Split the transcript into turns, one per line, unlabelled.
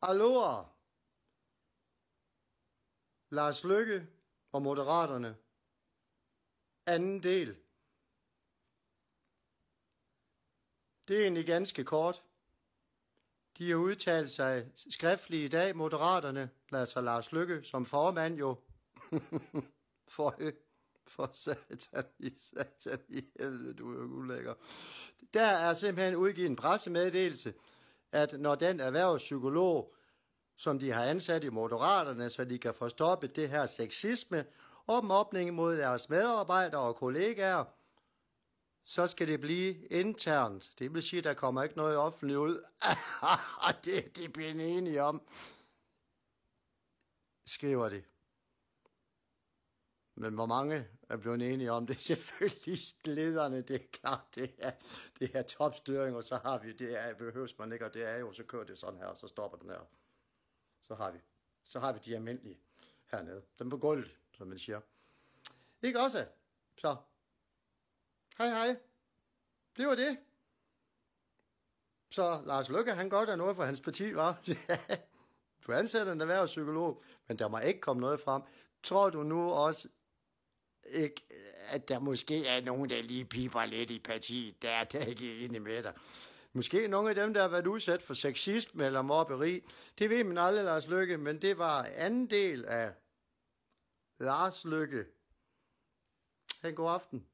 Aloha! Lars Løkke og Moderaterne. Anden del. Det er egentlig ganske kort. De har udtalt sig skriftligt i dag, Moderaterne, altså Lars Løkke som formand jo. For satan i helvede, du er jo ulækker. Der er simpelthen udgivet en pressemeddelelse, at når den erhvervspsykolog, som de har ansat i Moderaterne, så de kan få stoppet det her sexisme og mobning mod deres medarbejdere og kollegaer, så skal det blive internt. Det vil sige, at der kommer ikke noget offentligt ud. Det er de blevet enige om, skriver de. Men hvor mange er blevet enige om det? Selvfølgelig lederne, det er klart, det er topstyring, og så har vi, det er, behøves man ikke, og det er jo, så kører det sådan her, og så stopper den her. Så har vi de almindelige hernede. Dem på gulvet, som man siger. Ikke også? Så. Hej. Det var det. Så Lars Løkke, han godt er noget for hans parti, var. Du ansætter en erhvervspsykolog, men der må ikke komme noget frem. Tror du nu også ikke, at der måske er nogen, der lige piper lidt i partiet, der er ikke inde med dig? Måske nogle af dem, der har været udsat for sexisme eller mobberi. Det ved man aldrig, Lars Løkke, men det var anden del af Lars Løkke. God aften.